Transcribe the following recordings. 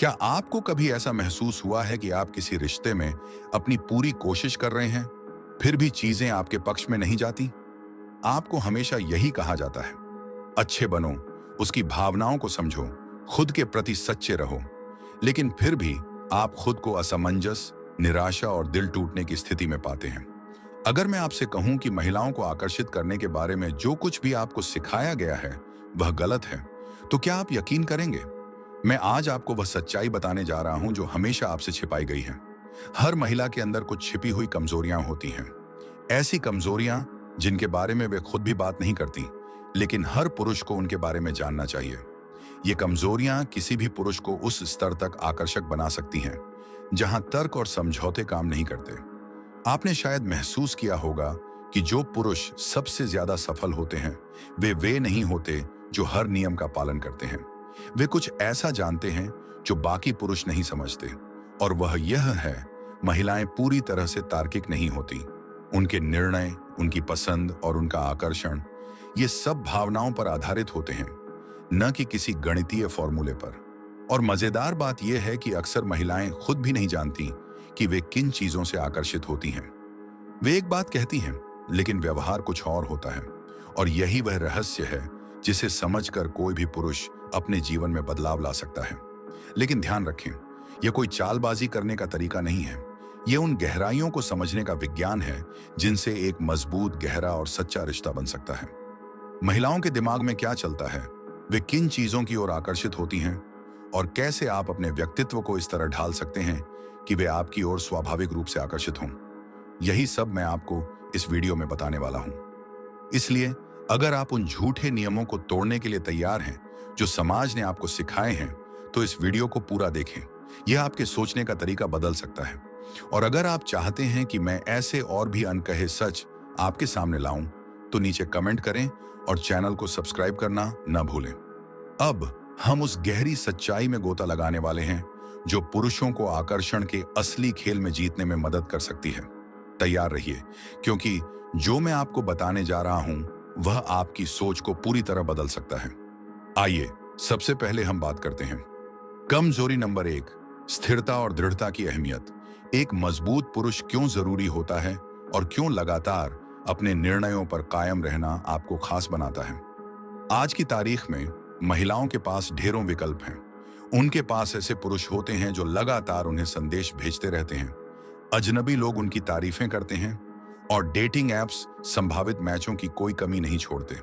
क्या आपको कभी ऐसा महसूस हुआ है कि आप किसी रिश्ते में अपनी पूरी कोशिश कर रहे हैं, फिर भी चीजें आपके पक्ष में नहीं जाती? आपको हमेशा यही कहा जाता है, अच्छे बनो, उसकी भावनाओं को समझो, खुद के प्रति सच्चे रहो। लेकिन फिर भी आप खुद को असमंजस, निराशा और दिल टूटने की स्थिति में पाते हैं। अगर मैं आपसे कहूं कि महिलाओं को आकर्षित करने के बारे में जो कुछ भी आपको सिखाया गया है, वह गलत है, तो क्या आप यकीन करेंगे? मैं आज आपको वह सच्चाई बताने जा रहा हूं जो हमेशा आपसे छिपाई गई है। हर महिला के अंदर कुछ छिपी हुई कमजोरियां होती हैं। ऐसी कमजोरियां जिनके बारे में वे खुद भी बात नहीं करती, लेकिन हर पुरुष को उनके बारे में जानना चाहिए। ये कमजोरियां किसी भी पुरुष को उस स्तर तक आकर्षक बना सकती हैं जहां तर्क और समझौते काम नहीं करते। आपने शायद महसूस किया होगा कि जो पुरुष सबसे ज्यादा सफल होते हैं वे नहीं होते जो हर नियम का पालन करते हैं। वे कुछ ऐसा जानते हैं जो बाकी पुरुष नहीं समझते, और वह यह है, महिलाएं पूरी तरह से तार्किक नहीं होती। उनके निर्णय, उनकी पसंद और उनका आकर्षण, ये सब भावनाओं पर आधारित होते हैं, न कि किसी गणितीय फॉर्मूले पर। और मजेदार बात यह है कि अक्सर महिलाएं खुद भी नहीं जानती कि वे किन चीजों से आकर्षित होती हैं। वे एक बात कहती हैं, लेकिन व्यवहार कुछ और होता है। और यही वह रहस्य है जिसे समझकर कोई भी पुरुष अपने जीवन में बदलाव ला सकता है। लेकिन ध्यान रखें, यह कोई चालबाजी करने का तरीका नहीं है। यह उन गहराइयों को समझने का विज्ञान है जिनसे एक मजबूत, गहरा और सच्चा रिश्ता बन सकता है। महिलाओं के दिमाग में क्या चलता है, वे किन चीजों की ओर आकर्षित होती हैं, और कैसे आप अपने व्यक्तित्व को इस तरह ढाल सकते हैं कि वे आपकी ओर स्वाभाविक रूप से आकर्षित हों। यही सब मैं आपको इस वीडियो में बताने वाला हूं। इसलिए अगर आप उन झूठे नियमों को तोड़ने के लिए तैयार हैं जो समाज ने आपको सिखाए हैं, तो इस वीडियो को पूरा देखें। यह आपके सोचने का तरीका बदल सकता है। और अगर आप चाहते हैं कि मैं ऐसे और भी अनकहे सच आपके सामने लाऊं, तो नीचे कमेंट करें और चैनल को सब्सक्राइब करना न भूलें। अब हम उस गहरी सच्चाई में गोता लगाने वाले हैं जो पुरुषों को आकर्षण के असली खेल में जीतने में मदद कर सकती है। तैयार रहिए, क्योंकि जो मैं आपको बताने जा रहा हूं वह आपकी सोच को पूरी तरह बदल सकता है। आइए सबसे पहले हम बात करते हैं कमजोरी नंबर 1, स्थिरता और दृढ़ता की अहमियत। एक मजबूत पुरुष क्यों जरूरी होता है और क्यों लगातार अपने निर्णयों पर कायम रहना आपको खास बनाता है। आज की तारीख में महिलाओं के पास ढेरों विकल्प हैं। उनके पास ऐसे पुरुष होते हैं जो लगातार उन्हें संदेश भेजते रहते हैं। अजनबी लोग उनकी तारीफें करते हैं, और डेटिंग एप्स संभावित मैचों की कोई कमी नहीं छोड़ते।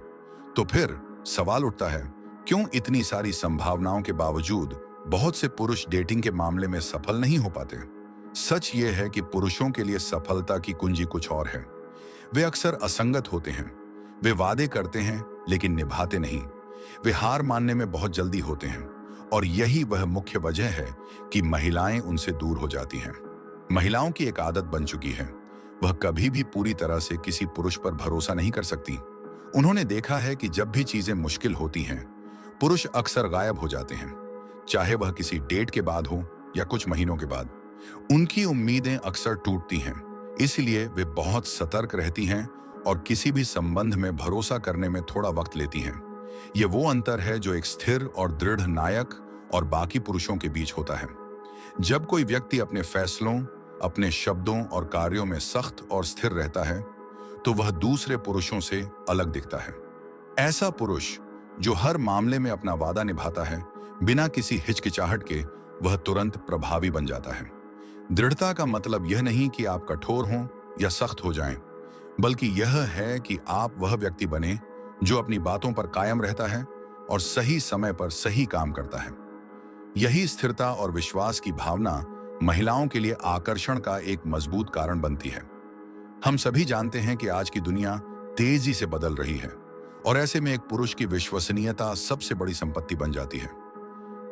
तो फिर सवाल उठता है, क्यों इतनी सारी संभावनाओं के बावजूद बहुत से पुरुष डेटिंग के मामले में सफल नहीं हो पाते? सच ये है कि पुरुषों के लिए सफलता की कुंजी कुछ और है। वे अक्सर असंगत होते हैं। वे वादे करते हैं लेकिन निभाते नहीं। वे हार मानने में बहुत जल्दी होते हैं, और यही वह मुख्य वजह है कि महिलाएं उनसे दूर हो जाती हैं। महिलाओं की एक आदत बन चुकी है, वह कभी भी पूरी तरह से किसी पुरुष पर भरोसा नहीं कर सकती। उन्होंने देखा है कि जब भी चीजें मुश्किल होती हैं, पुरुष अक्सर गायब हो जाते हैं, चाहे वह किसी डेट के बाद हो या कुछ महीनों के बाद। उनकी उम्मीदें अक्सर टूटती हैं, इसलिए वे बहुत सतर्क रहती हैं और किसी भी संबंध में भरोसा करने में थोड़ा वक्त लेती हैं। ये वो अंतर है जो एक स्थिर और दृढ़ नायक और बाकी पुरुषों के बीच होता है। जब कोई व्यक्ति अपने फैसलों, अपने शब्दों और कार्यों में सख्त और स्थिर रहता है, तो वह दूसरे पुरुषों से अलग दिखता है। ऐसा पुरुष जो हर मामले में अपना वादा निभाता है, बिना किसी हिचकिचाहट के, वह तुरंत प्रभावी बन जाता है। दृढ़ता का मतलब यह नहीं कि आप कठोर हों या सख्त हो जाएं, बल्कि यह है कि आप वह व्यक्ति बने जो अपनी बातों पर कायम रहता है और सही समय पर सही काम करता है। यही स्थिरता और विश्वास की भावना महिलाओं के लिए आकर्षण का एक मजबूत कारण बनती है। हम सभी जानते हैं कि आज की दुनिया तेजी से बदल रही है, और ऐसे में एक पुरुष की विश्वसनीयता सबसे बड़ी संपत्ति बन जाती है।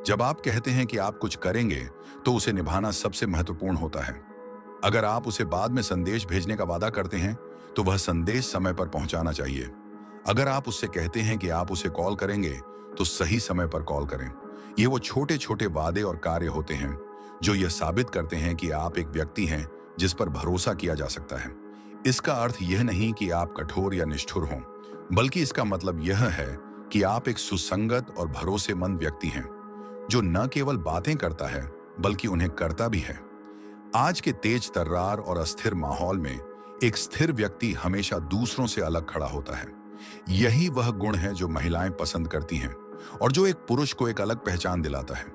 जब आप कहते हैं कि आप कुछ करेंगे, तो उसे निभाना सबसे महत्वपूर्ण होता है। अगर आप उसे बाद में संदेश भेजने का वादा करते हैं, तो वह संदेश समय पर पहुंचाना चाहिए। अगर आप उससे कहते हैं कि आप उसे कॉल करेंगे, तो सही समय पर कॉल करें। ये वो छोटे छोटे वादे और कार्य होते हैं जो यह साबित करते हैं कि आप एक व्यक्ति हैं जिस पर भरोसा किया जा सकता है। इसका अर्थ यह नहीं कि आप कठोर या निष्ठुर हों, बल्कि इसका मतलब यह है कि आप एक सुसंगत और भरोसेमंद व्यक्ति हैं। जो न केवल बातें करता है बल्कि उन्हें करता भी है। आज के तेज तर्रार और अस्थिर माहौल में एक स्थिर व्यक्ति हमेशा दूसरों से अलग खड़ा होता है। यही वह गुण है जो महिलाएं पसंद करती हैं और जो एक पुरुष को एक अलग पहचान दिलाता है।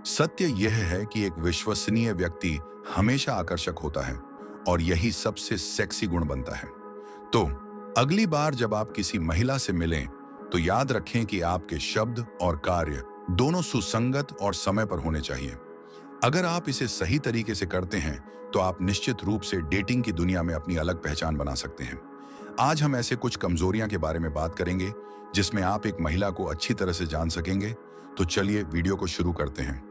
सत्य यह है कि एक विश्वसनीय व्यक्ति हमेशा आकर्षक होता है और यही सबसे सेक्सी गुण बनता है। तो अगली बार जब आप किसी महिला से मिलें तो याद रखें कि आपके शब्द और कार्य दोनों सुसंगत और समय पर होने चाहिए। अगर आप इसे सही तरीके से करते हैं तो आप निश्चित रूप से डेटिंग की दुनिया में अपनी अलग पहचान बना सकते हैं। आज हम ऐसे कुछ कमजोरियां के बारे में बात करेंगे जिसमें आप एक महिला को अच्छी तरह से जान सकेंगे। तो चलिए वीडियो को शुरू करते हैं।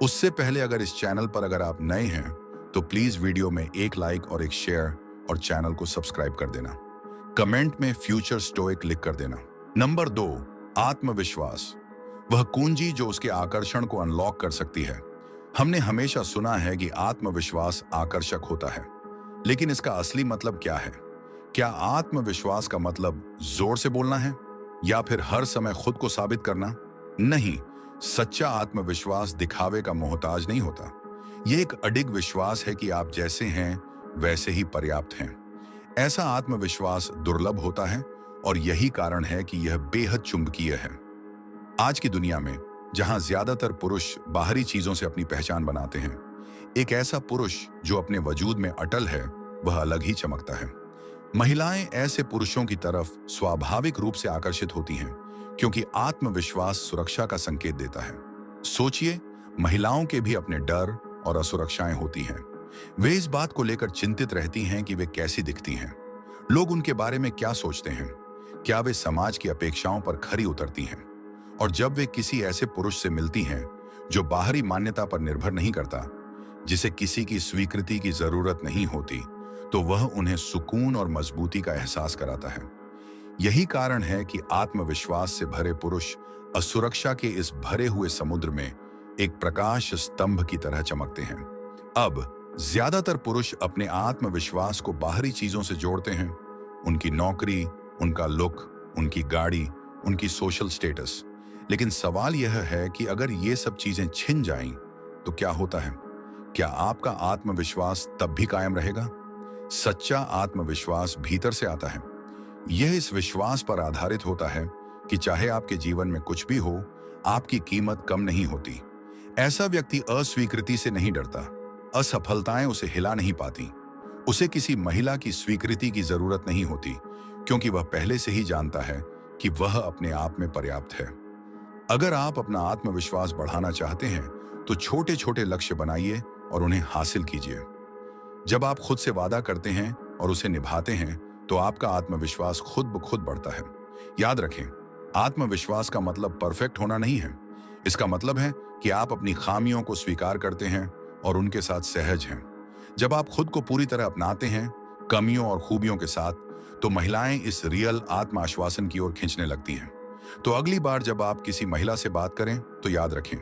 उससे पहले अगर इस चैनल पर अगर आप नए हैं तो प्लीज वीडियो में एक लाइक और एक शेयर और चैनल को सब्सक्राइब कर देना। कमेंट में फ्यूचर स्टोइक लिख कर देना। नंबर 2, आत्मविश्वास। वह कुंजी जो उसके आकर्षण को अनलॉक कर सकती है। हमने हमेशा सुना है कि आत्मविश्वास आकर्षक होता है, लेकिन इसका असली मतलब क्या है? क्या आत्मविश्वास का मतलब जोर से बोलना है या फिर हर समय खुद को साबित करना? नहीं, सच्चा आत्मविश्वास दिखावे का मोहताज नहीं होता। यह एक अडिग विश्वास है कि आप जैसे हैं वैसे ही पर्याप्त हैं। ऐसा आत्मविश्वास दुर्लभ होता है और यही कारण है कि यह बेहद चुंबकीय है। आज की दुनिया में जहां ज्यादातर पुरुष बाहरी चीजों से अपनी पहचान बनाते हैं, एक ऐसा पुरुष जो अपने वजूद में अटल है वह अलग ही चमकता है। महिलाएं ऐसे पुरुषों की तरफ स्वाभाविक रूप से आकर्षित होती हैं क्योंकि आत्मविश्वास सुरक्षा का संकेत देता है। सोचिए, महिलाओं के भी अपने डर और असुरक्षाएं होती हैं। वे इस बात को लेकर चिंतित रहती हैं कि वे कैसी दिखती हैं, लोग उनके बारे में क्या सोचते हैं, क्या वे समाज की अपेक्षाओं पर खरी उतरती हैं। और जब वे किसी ऐसे पुरुष से मिलती हैं जो बाहरी मान्यता पर निर्भर नहीं करता, जिसे किसी की स्वीकृति की जरूरत नहीं होती, तो वह उन्हें सुकून और मजबूती का एहसास कराता है। यही कारण है कि आत्मविश्वास से भरे पुरुष असुरक्षा के इस भरे हुए समुद्र में एक प्रकाश स्तंभ की तरह चमकते हैं। अब ज्यादातर पुरुष अपने आत्मविश्वास को बाहरी चीजों से जोड़ते हैं, उनकी नौकरी, उनका लुक, उनकी गाड़ी, उनकी सोशल स्टेटस। लेकिन सवाल यह है कि अगर ये सब चीजें छिन जाएं तो क्या होता है? क्या आपका आत्मविश्वास तब भी कायम रहेगा? सच्चा आत्मविश्वास भीतर से आता है। यह इस विश्वास पर आधारित होता है कि चाहे आपके जीवन में कुछ भी हो, आपकी कीमत कम नहीं होती। ऐसा व्यक्ति अस्वीकृति से नहीं डरता, असफलताएं उसे हिला नहीं पाती। उसे किसी महिला की स्वीकृति की जरूरत नहीं होती क्योंकि वह पहले से ही जानता है कि वह अपने आप में पर्याप्त है। अगर आप अपना आत्मविश्वास बढ़ाना चाहते हैं तो छोटे छोटे लक्ष्य बनाइए और उन्हें हासिल कीजिए। जब आप खुद से वादा करते हैं और उसे निभाते हैं तो आपका आत्मविश्वास खुद ब खुद बढ़ता है। याद रखें, आत्मविश्वास का मतलब परफेक्ट होना नहीं है। इसका मतलब है कि आप अपनी खामियों को स्वीकार करते हैं और उनके साथ सहज हैं। जब आप खुद को पूरी तरह अपनाते हैं, कमियों और खूबियों के साथ, तो महिलाएं इस रियल आत्म आश्वासन की ओर खींचने लगती हैं। तो अगली बार जब आप किसी महिला से बात करें तो याद रखें,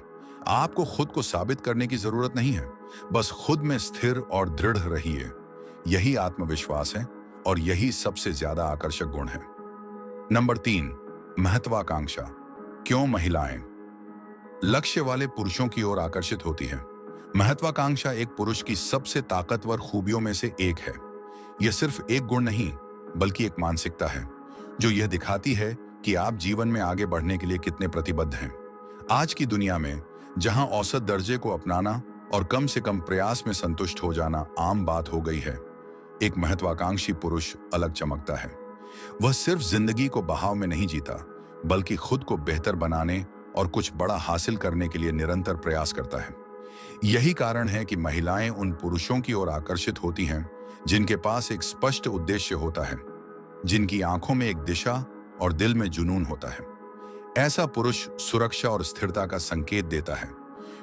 आपको खुद को साबित करने की जरूरत नहीं है, बस खुद में स्थिर और दृढ़ रहिए। यही आत्मविश्वास है और यही सबसे ज्यादा आकर्षक गुण है। नंबर 3, महत्वाकांक्षा। क्यों महिलाएं लक्ष्य वाले पुरुषों की ओर आकर्षित होती हैं? महत्वाकांक्षा एक पुरुष की सबसे ताकतवर खूबियों में से एक है। यह सिर्फ एक गुण नहीं बल्कि एक मानसिकता है जो यह दिखाती है कि आप जीवन में आगे बढ़ने के लिए कितने प्रतिबद्ध हैं। आज की दुनिया में जहां औसत दर्जे को अपनाना और कम से कम प्रयास में संतुष्ट हो जाना आम बात हो गई है, एक महत्वाकांक्षी पुरुष अलग चमकता है। वह सिर्फ जिंदगी को बहाव में नहीं जीता बल्कि खुद को बेहतर बनाने और कुछ बड़ा हासिल करने के लिए निरंतर प्रयास करता है। यही कारण है कि महिलाएं उन पुरुषों की ओर आकर्षित होती हैं जिनके पास एक स्पष्ट उद्देश्य होता है, जिनकी आंखों में एक दिशा और दिल में जुनून होता है। ऐसा पुरुष सुरक्षा और स्थिरता का संकेत देता है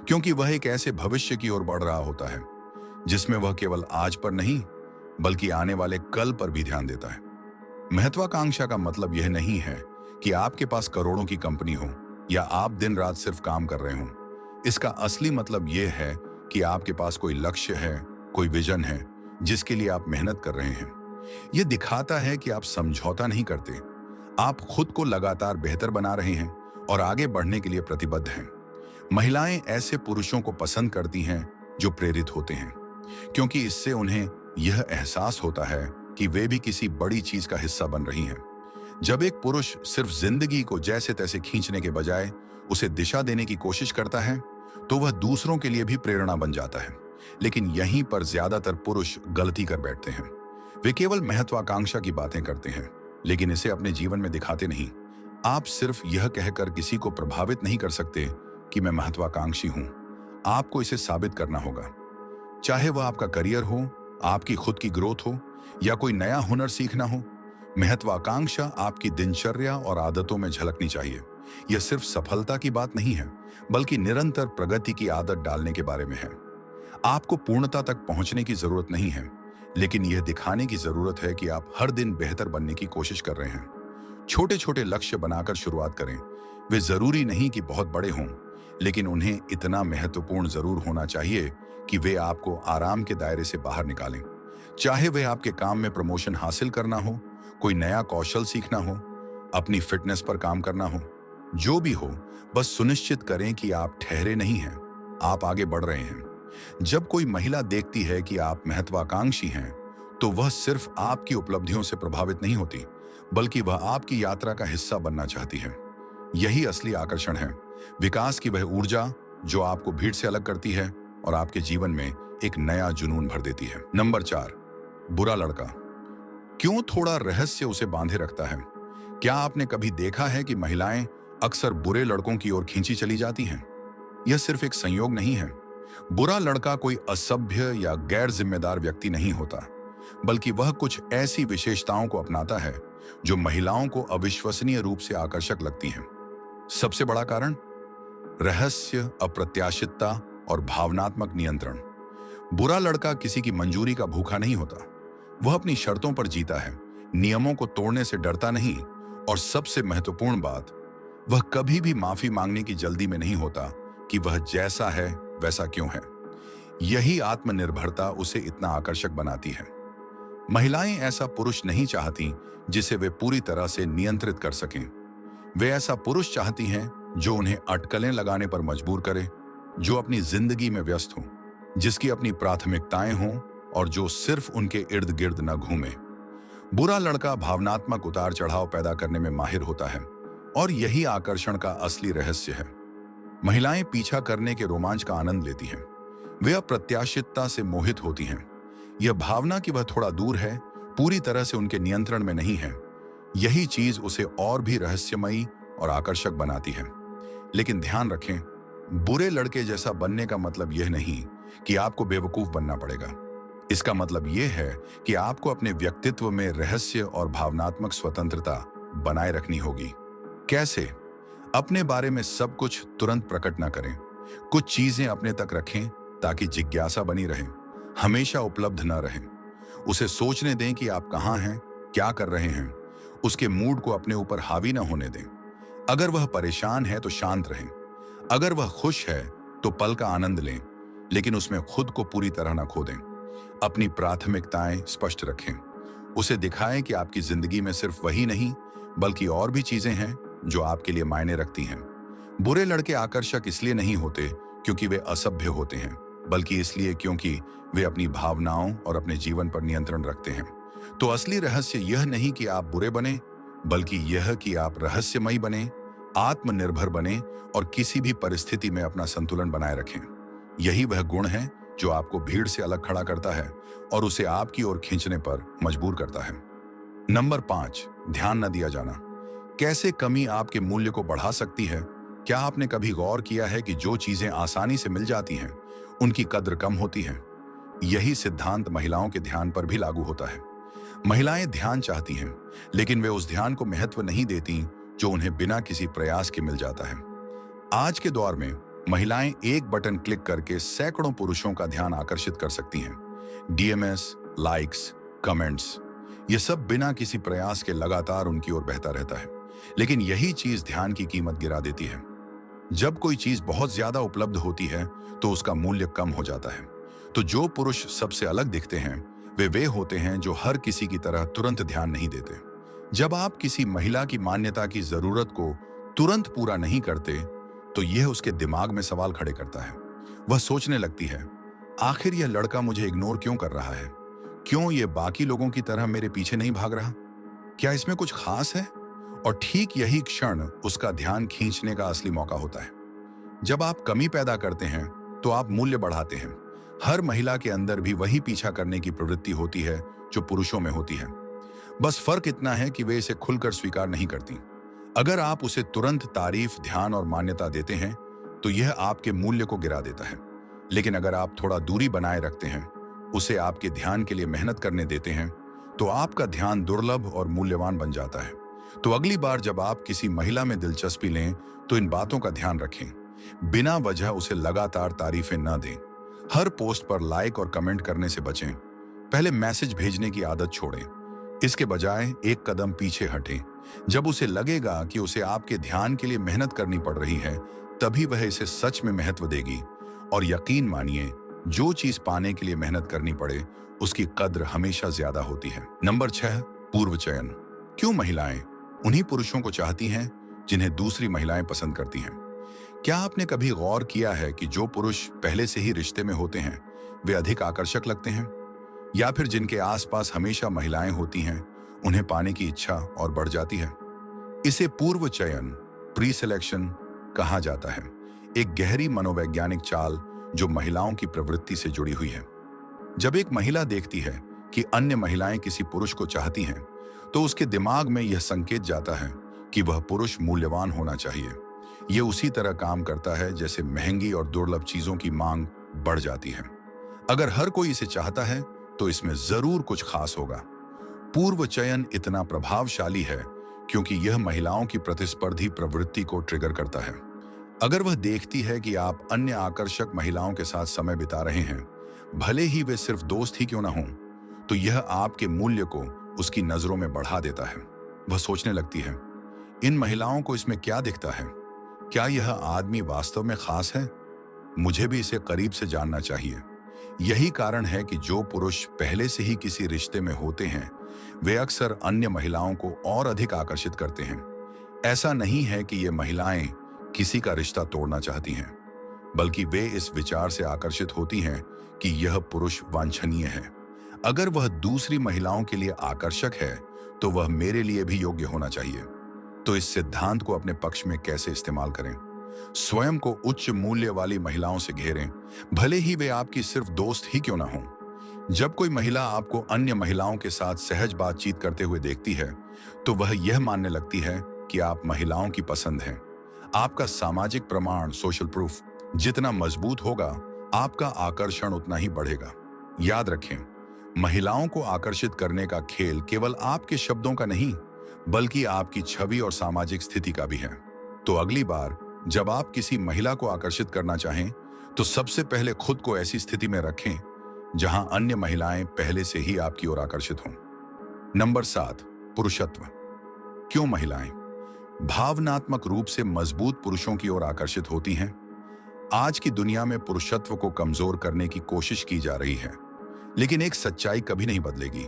क्योंकि वह एक ऐसे भविष्य की ओर बढ़ रहा होता है जिसमें वह केवल आज पर नहीं बल्कि आने वाले कल पर भी ध्यान देता है। महत्वाकांक्षा का मतलब यह नहीं है कि आपके पास करोड़ों की कंपनी हो या आप दिन रात सिर्फ काम कर रहे हों। इसका असली मतलब यह है कि आपके पास कोई लक्ष्य है, कोई विजन है जिसके लिए आप मेहनत कर रहे हैं। यह दिखाता है कि आप समझौता नहीं करते, आप खुद को लगातार बेहतर बना रहे हैं और आगे बढ़ने के लिए प्रतिबद्ध हैं। महिलाएं ऐसे पुरुषों को पसंद करती हैं जो प्रेरित होते हैं, क्योंकि इससे उन्हें यह एहसास होता है कि वे भी किसी बड़ी चीज का हिस्सा बन रही हैं। जब एक पुरुष सिर्फ जिंदगी को जैसे तैसे खींचने के बजाय उसे दिशा देने की कोशिश करता है, तो वह दूसरों के लिए भी प्रेरणा बन जाता है। लेकिन यहीं पर ज्यादातर पुरुष गलती कर बैठते हैं। वे केवल महत्वाकांक्षा की बातें करते हैं, लेकिन इसे अपने जीवन में दिखाते नहीं। आप सिर्फ यह कहकर किसी को प्रभावित नहीं कर सकते कि मैं महत्वाकांक्षी हूं। आपको इसे साबित करना होगा। चाहे वह आपका करियर हो, आपकी खुद की ग्रोथ हो, या कोई नया हुनर सीखना हो, महत्वाकांक्षा आपकी दिनचर्या और आदतों में झलकनी चाहिए। यह सिर्फ सफलता की बात नहीं है, बल्कि निरंतर प्रगति की आदत डालने के बारे में है। आपको पूर्णता तक पहुंचने की जरूरत नहीं है, लेकिन यह दिखाने की जरूरत है कि आप हर दिन बेहतर बनने की कोशिश कर रहे हैं। छोटे छोटे लक्ष्य बनाकर शुरुआत करें। वे जरूरी नहीं कि बहुत बड़े हों, लेकिन उन्हें इतना महत्वपूर्ण जरूर होना चाहिए कि वे आपको आराम के दायरे से बाहर निकालें। चाहे वे आपके काम में प्रमोशन हासिल करना हो, कोई नया कौशल सीखना हो, अपनी फिटनेस पर काम करना हो, जो भी हो, बस सुनिश्चित करें कि आप ठहरे नहीं हैं, आप आगे बढ़ रहे हैं। जब कोई महिला देखती है कि आप महत्वाकांक्षी हैं, तो वह सिर्फ आपकी उपलब्धियों से प्रभावित नहीं होती, बल्कि वह आपकी यात्रा का हिस्सा बनना चाहती है। यही असली आकर्षण है, विकास की वह ऊर्जा जो आपको भीड़ से अलग करती है और आपके जीवन में एक नया जुनून भर देती है। नंबर 4, बुरा लड़का। क्यों थोड़ा रहस्य उसे बांधे रखता है? क्या आपने कभी देखा है कि महिलाएं अक्सर बुरे लड़कों की ओर खींची चली जाती हैं? यह सिर्फ एक संयोग नहीं है। बुरा लड़का कोई असभ्य या गैर जिम्मेदार व्यक्ति नहीं होता, बल्कि वह कुछ ऐसी विशेषताओं को अपनाता है जो महिलाओं को अविश्वसनीय रूप से आकर्षक लगती हैं। सबसे बड़ा कारण रहस्य, अप्रत्याशितता और भावनात्मक नियंत्रण। बुरा लड़का किसी की मंजूरी का भूखा नहीं होता। वह अपनी शर्तों पर जीता है, नियमों को तोड़ने से डरता नहीं, और सबसे महत्वपूर्ण बात, वह कभी भी माफी मांगने की जल्दी में नहीं होता कि वह जैसा है वैसा क्यों है। यही आत्मनिर्भरता उसे इतना आकर्षक बनाती है। महिलाएं ऐसा पुरुष नहीं चाहती जिसे वे पूरी तरह से नियंत्रित कर सकें। वे ऐसा पुरुष चाहती हैं जो उन्हें अटकलें लगाने पर मजबूर करे, जो अपनी जिंदगी में व्यस्त हो, जिसकी अपनी प्राथमिकताएं हों और जो सिर्फ उनके इर्द गिर्द न घूमे। बुरा लड़का भावनात्मक उतार चढ़ाव पैदा करने में माहिर होता है, और यही आकर्षण का असली रहस्य है। महिलाएं पीछा करने के रोमांच का आनंद लेती हैं। वे अप्रत्याशितता से मोहित होती हैं। यह भावना कि वह थोड़ा दूर है, पूरी तरह से उनके नियंत्रण में नहीं है, यही चीज उसे और भी रहस्यमयी और आकर्षक बनाती है। लेकिन ध्यान रखें, बुरे लड़के जैसा बनने का मतलब यह नहीं कि आपको बेवकूफ बनना पड़ेगा। इसका मतलब यह है कि आपको अपने व्यक्तित्व में रहस्य और भावनात्मक स्वतंत्रता बनाए रखनी होगी। कैसे? अपने बारे में सब कुछ तुरंत प्रकट ना करें। कुछ चीजें अपने तक रखें ताकि जिज्ञासा बनी रहे, हमेशा उपलब्ध न रहें। उसे सोचने दें कि आप कहाँ हैं, क्या कर रहे हैं। उसके मूड को अपने ऊपर हावी न होने दें। अगर वह परेशान है तो शांत रहें। अगर वह खुश है तो पल का आनंद लें, लेकिन उसमें खुद को पूरी तरह न खो दें। अपनी प्राथमिकताएं स्पष्ट रखें। उसे दिखाएं कि आपकी जिंदगी में सिर्फ वही नहीं, बल्कि और भी चीजें हैं जो आपके लिए मायने रखती हैं। बुरे लड़के आकर्षक इसलिए नहीं होते क्योंकि वे असभ्य होते हैं, बल्कि इसलिए क्योंकि वे अपनी भावनाओं और अपने जीवन पर नियंत्रण रखते हैं। तो असली रहस्य यह नहीं कि आप बुरे बने, बल्कि यह कि आप रहस्यमयी बने, आत्मनिर्भर बने और किसी भी परिस्थिति में अपना संतुलन बनाए रखें। यही वह गुण है जो आपको भीड़ से अलग खड़ा करता है और उसे आपकी ओर खींचने पर मजबूर करता है। नंबर 5, ध्यान न दिया जाना। कैसे कमी आपके मूल्य को बढ़ा सकती है? क्या आपने कभी गौर किया है कि जो चीजें आसानी से मिल जाती हैं, उनकी कद्र कम होती है? यही सिद्धांत महिलाओं के ध्यान पर भी लागू होता है। महिलाएं ध्यान चाहती हैं, लेकिन वे उस ध्यान को महत्व नहीं देती जो उन्हें बिना किसी प्रयास के मिल जाता है। आज के दौर में महिलाएं एक बटन क्लिक करके सैकड़ों पुरुषों का ध्यान आकर्षित कर सकती हैं। डीएमएस, लाइक्स, कमेंट्स, ये सब बिना किसी प्रयास के लगातार उनकी ओर बहता रहता है। लेकिन यही चीज ध्यान की कीमत गिरा देती है। जब कोई चीज बहुत ज्यादा उपलब्ध होती है तो उसका मूल्य कम हो जाता है। तो जो पुरुष सबसे अलग दिखते हैं वे होते हैं जो हर किसी की तरह तुरंत ध्यान नहीं देते। जब आप किसी महिला की मान्यता की जरूरत को तुरंत पूरा नहीं करते, तो यह उसके दिमाग में सवाल खड़े करता है। वह सोचने लगती है, आखिर यह लड़का मुझे इग्नोर क्यों कर रहा है? क्यों ये बाकी लोगों की तरह मेरे पीछे नहीं भाग रहा? क्या इसमें कुछ खास है? और ठीक यही क्षण उसका ध्यान खींचने का असली मौका होता है। जब आप कमी पैदा करते हैं तो आप मूल्य बढ़ाते हैं। हर महिला के अंदर भी वही पीछा करने की प्रवृत्ति होती है जो पुरुषों में होती है। बस फर्क इतना है कि वे इसे खुलकर स्वीकार नहीं करती। अगर आप उसे तुरंत तारीफ, ध्यान और मान्यता देते हैं तो यह आपके मूल्य को गिरा देता है। लेकिन अगर आप थोड़ा दूरी बनाए रखते हैं, उसे आपके ध्यान के लिए मेहनत करने देते हैं, तो आपका ध्यान दुर्लभ और मूल्यवान बन जाता है। तो अगली बार जब आप किसी महिला में दिलचस्पी लें तो इन बातों का ध्यान रखें। बिना वजह उसे लगातार तारीफें न दें। हर पोस्ट पर लाइक और कमेंट करने से बचें। पहले मैसेज भेजने की आदत छोड़ें। इसके बजाय एक कदम पीछे हटें। जब उसे लगेगा कि उसे आपके ध्यान के लिए मेहनत करनी पड़ रही है, तभी वह इसे सच में महत्व देगी। और यकीन मानिए, जो चीज पाने के लिए मेहनत करनी पड़े, उसकी कद्र हमेशा ज्यादा होती है। नंबर 6, पूर्व चयन। क्यों महिलाएं उन्हीं पुरुषों को चाहती हैं जिन्हें दूसरी महिलाएं पसंद करती हैं? क्या आपने कभी गौर किया है कि जो पुरुष पहले से ही रिश्ते में होते हैं वे अधिक आकर्षक लगते हैं? या फिर जिनके आसपास हमेशा महिलाएं होती हैं, उन्हें पाने की इच्छा और बढ़ जाती है? इसे पूर्व चयन, प्री सिलेक्शन कहा जाता है। एक गहरी मनोवैज्ञानिक चाल जो महिलाओं की प्रवृत्ति से जुड़ी हुई है। जब एक महिला देखती है कि अन्य महिलाएं किसी पुरुष को चाहती हैं, तो उसके दिमाग में यह संकेत जाता है कि वह पुरुष मूल्यवान होना चाहिए। यह उसी तरह काम करता है जैसे महंगी और दुर्लभ चीजों की मांग बढ़ जाती है। अगर हर कोई इसे चाहता है तो इसमें जरूर कुछ खास होगा। पूर्व चयन इतना प्रभावशाली है क्योंकि यह महिलाओं की प्रतिस्पर्धी प्रवृत्ति को ट्रिगर करता है। अगर वह देखती है कि आप अन्य आकर्षक महिलाओं के साथ समय बिता रहे हैं, भले ही वे सिर्फ दोस्त ही क्यों ना हों, तो यह आपके मूल्य को उसकी नजरों में बढ़ा देता है। वह सोचने लगती है, इन महिलाओं को इसमें क्या दिखता है? क्या यह आदमी वास्तव में खास है? मुझे भी इसे करीब से जानना चाहिए। यही कारण है कि जो पुरुष पहले से ही किसी रिश्ते में होते हैं, वे अक्सर अन्य महिलाओं को और अधिक आकर्षित करते हैं। ऐसा नहीं है कि ये महिलाएं किसी का रिश्ता तोड़ना चाहती हैं, बल्कि वे इस विचार से आकर्षित होती हैं कि यह पुरुष वांछनीय है। अगर वह दूसरी महिलाओं के लिए आकर्षक है, तो वह मेरे लिए भी योग्य होना चाहिए। तो इस सिद्धांत को अपने पक्ष में कैसे इस्तेमाल करें? स्वयं को उच्च मूल्य वाली महिलाओं से घेरें, भले ही वे आपकी सिर्फ दोस्त ही क्यों ना हों। जब कोई महिला आपको अन्य महिलाओं के साथ सहज बातचीत करते हुए देखती है, तो वह यह मानने लगती है कि आप महिलाओं की पसंद हैं। आपका सामाजिक प्रमाण, सोशल प्रूफ जितना मजबूत होगा, आपका आकर्षण उतना ही बढ़ेगा। याद रखें, महिलाओं को आकर्षित करने का खेल केवल आपके शब्दों का नहीं, बल्कि आपकी छवि और सामाजिक स्थिति का भी है। तो अगली बार जब आप किसी महिला को आकर्षित करना चाहें, तो सबसे पहले खुद को ऐसी स्थिति में रखें जहां अन्य महिलाएं पहले से ही आपकी ओर आकर्षित हों। नंबर 7, पुरुषत्व। क्यों महिलाएं भावनात्मक रूप से मजबूत पुरुषों की ओर आकर्षित होती हैं? आज की दुनिया में पुरुषत्व को कमजोर करने की कोशिश की जा रही है, लेकिन एक सच्चाई कभी नहीं बदलेगी।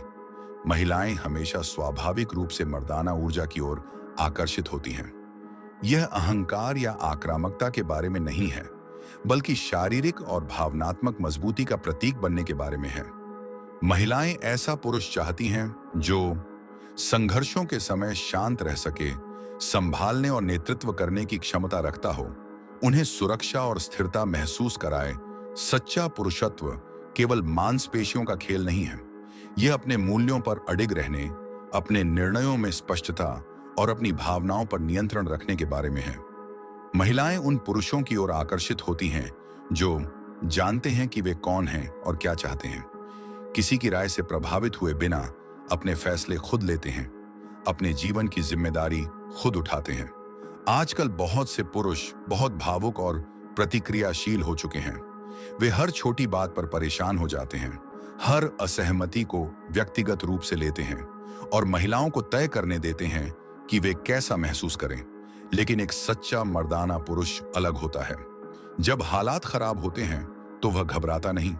महिलाएं हमेशा स्वाभाविक रूप से मर्दाना ऊर्जा की ओर आकर्षित होती हैं। यह अहंकार या आक्रामकता के बारे में नहीं है, बल्कि शारीरिक और भावनात्मक मजबूती का प्रतीक बनने के बारे में है। महिलाएं ऐसा पुरुष चाहती हैं जो संघर्षों के समय शांत रह सके, संभालने और नेतृत्व करने की क्षमता रखता हो, उन्हें सुरक्षा और स्थिरता महसूस कराए। सच्चा पुरुषत्व केवल मांसपेशियों का खेल नहीं है। यह अपने मूल्यों पर अडिग रहने, अपने निर्णयों में स्पष्टता और अपनी भावनाओं पर नियंत्रण रखने के बारे में है। महिलाएं उन पुरुषों की ओर आकर्षित होती हैं जो जानते हैं कि वे कौन हैं और क्या चाहते हैं। किसी की राय से प्रभावित हुए बिना अपने फैसले खुद लेते हैं, अपने जीवन की जिम्मेदारी खुद उठाते हैं। आजकल बहुत से पुरुष बहुत भावुक और प्रतिक्रियाशील हो चुके हैं। वे हर छोटी बात पर परेशान हो जाते हैं, हर असहमति को व्यक्तिगत रूप से लेते हैं और महिलाओं को तय करने देते हैं कि वे कैसा महसूस करें। लेकिन एक सच्चा मर्दाना पुरुष अलग होता है। जब हालात खराब होते हैं तो वह घबराता नहीं।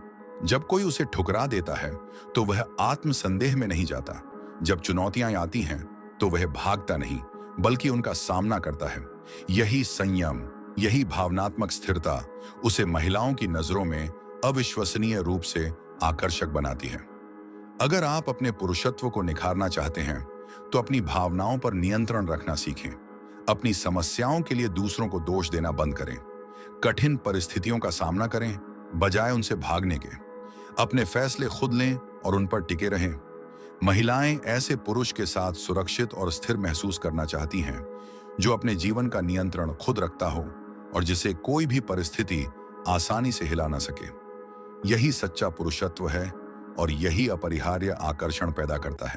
जब कोई उसे ठुकरा देता है तो वह आत्मसंदेह में नहीं जाता। जब चुनौतियां आती हैं तो वह भागता नहीं, बल्कि उनका सामना करता है। यही संयम, यही भावनात्मक स्थिरता उसे महिलाओं की नजरों में अविश्वसनीय रूप से आकर्षक बनाती है। अगर आप अपने पुरुषत्व को निखारना चाहते हैं, तो अपनी भावनाओं पर नियंत्रण रखना सीखें। अपनी समस्याओं के लिए दूसरों को दोष देना बंद करें। कठिन परिस्थितियों का सामना करें, बजाय उनसे भागने के। अपने फैसले खुद लें और उन पर टिके रहें। महिलाएं ऐसे पुरुष के साथ सुरक्षित और स्थिर महसूस करना चाहती हैं, जो अपने जीवन का नियंत्रण खुद रखता हो और जिसे कोई भी परिस्थिति आसानी से हिला ना सके। यही सच्चा पुरुषत्व है और यही अपरिहार्य आकर्षण पैदा करता है।